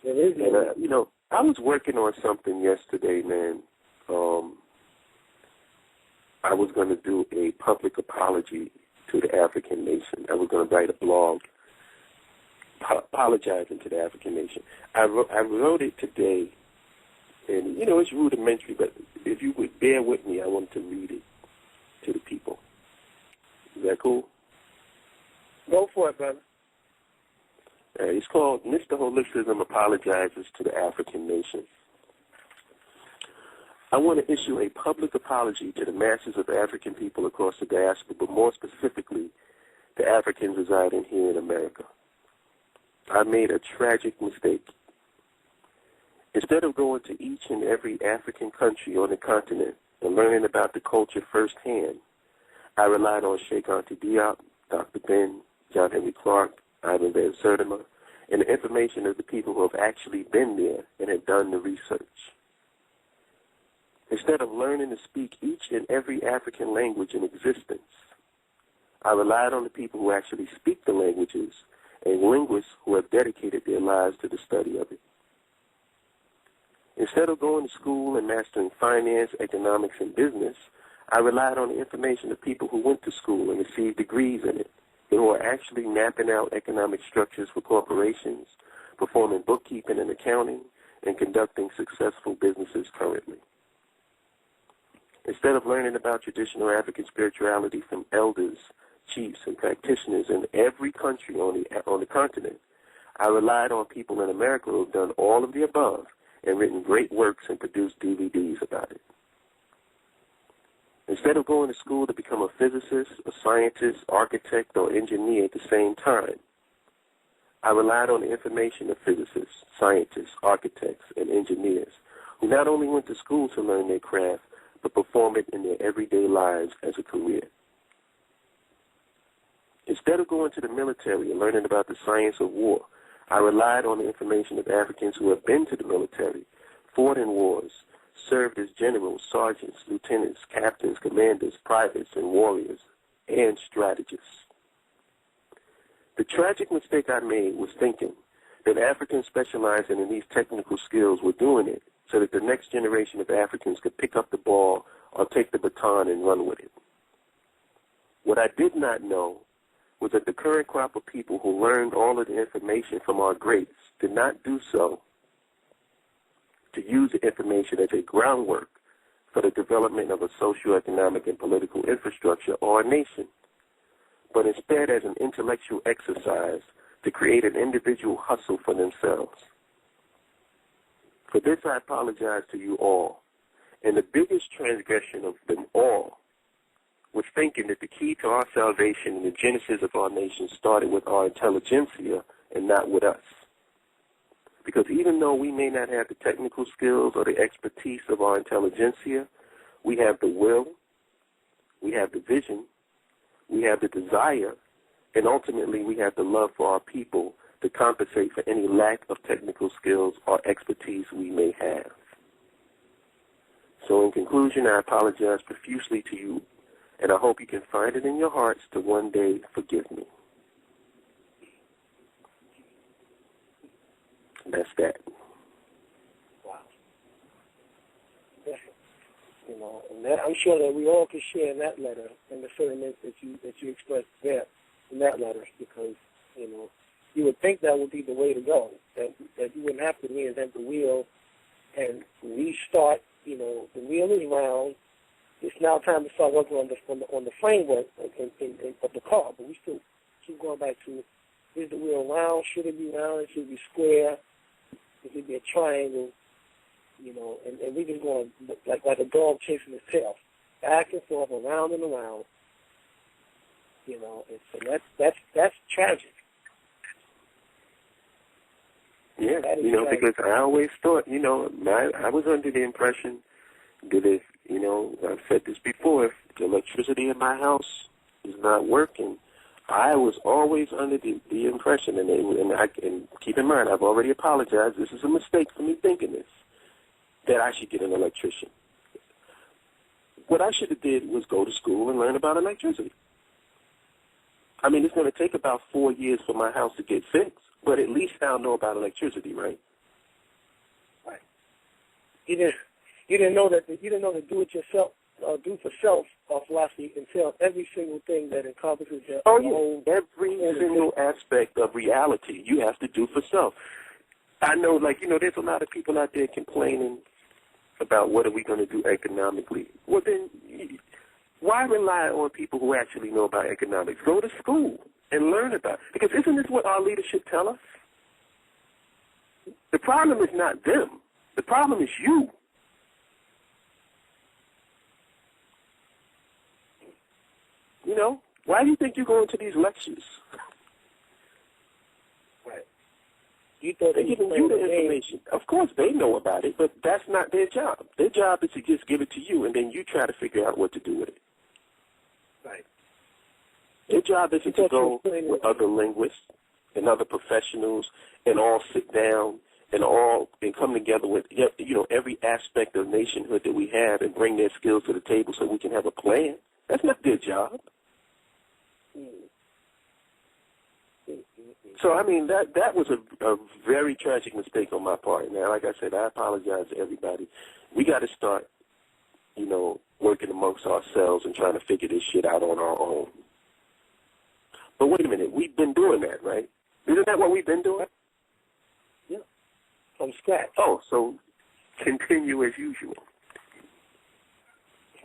And, I was working on something yesterday, man. I was going to do a public apology to the Afrikan Nation. I was going to write a blog apologizing to the Afrikan Nation. I wrote it today, and, it's rudimentary, but if you would bear with me, I wanted to read it to the people. Is that cool? Go for it, brother. It's called Mr. Holipsism Apologizes to the Afrikan Nation. I want to issue a public apology to the masses of African people across the diaspora, but more specifically, the Africans residing here in America. I made a tragic mistake. Instead of going to each and every African country on the continent and learning about the culture firsthand, I relied on Sheikh Anta Diop, Dr. Ben, John Henry Clark, Ivan Van Sertima, and the information of the people who have actually been there and have done the research. Instead of learning to speak each and every African language in existence, I relied on the people who actually speak the languages and linguists who have dedicated their lives to the study of it. Instead of going to school and mastering finance, economics, and business, I relied on the information of people who went to school and received degrees in it, and who are actually mapping out economic structures for corporations, performing bookkeeping and accounting, and conducting successful businesses currently. Instead of learning about traditional African spirituality from elders, chiefs, and practitioners in every country on the continent, I relied on people in America who have done all of the above and written great works and produced DVDs about it. Instead of going to school to become a physicist, a scientist, architect, or engineer at the same time, I relied on the information of physicists, scientists, architects, and engineers who not only went to school to learn their craft, but perform it in their everyday lives as a career. Instead of going to the military and learning about the science of war, I relied on the information of Africans who have been to the military, fought in wars, served as generals, sergeants, lieutenants, captains, commanders, privates, and warriors, and strategists. The tragic mistake I made was thinking that Africans specializing in these technical skills were doing it so that the next generation of Africans could pick up the ball or take the baton and run with it. What I did not know was that the current crop of people who learned all of the information from our greats did not do so to use the information as a groundwork for the development of a socioeconomic and political infrastructure or a nation, but instead as an intellectual exercise to create an individual hustle for themselves. For this I apologize to you all, and the biggest transgression of them all was thinking that the key to our salvation and the genesis of our nation started with our intelligentsia and not with us. Because even though we may not have the technical skills or the expertise of our intelligentsia, we have the will, we have the vision, we have the desire, and ultimately we have the love for our people to compensate for any lack of technical skills or expertise we may have. So in conclusion, I apologize profusely to you, and I hope you can find it in your hearts to one day forgive me. That's that. Wow. And that, I'm sure that we all can share in that letter and the sentiments that you expressed there in that letter, because you would think that would be the way to go. That you wouldn't have to reinvent the wheel and restart. The wheel is round. It's now time to start working on the framework of the car. But we still keep going back to: is the wheel round? Should it be round? Should it be square? It could be a triangle, and we just going like a dog chasing its tail, back and forth, around and around, and that's tragic. Yeah, tragic. Because I always thought, I was under the impression that if, I've said this before, if the electricity in my house is not working, I was always under the impression, and keep in mind, I've already apologized. This is a mistake for me thinking this, that I should get an electrician. What I should have did was go to school and learn about electricity. I mean, it's going to take about 4 years for my house to get fixed, but at least I'll know about electricity, right? You didn't know that the do for self philosophy entailed every single thing that encompasses the whole. Every single aspect of reality you have to do for self. I know, like, there's a lot of people out there complaining about what are we going to do economically. Well, then, why rely on people who actually know about economics? Go to school and learn about it. Because isn't this what our leadership tell us? The problem is not them. The problem is you. Why do you think you're going to these lectures? Right. You thought they're giving you the information. Of course, they know about it, but that's not their job. Their job is to just give it to you, and then you try to figure out what to do with it. Right. Their job isn't to go with other linguists and other professionals and all sit down and come together with every aspect of nationhood that we have and bring their skills to the table so we can have a plan. That's not their job. So, I mean, that was a very tragic mistake on my part. Now, like I said, I apologize to everybody. We got to start, working amongst ourselves and trying to figure this shit out on our own. But wait a minute, we've been doing that, right? Isn't that what we've been doing? Yeah, from scratch. Oh, so continue as usual.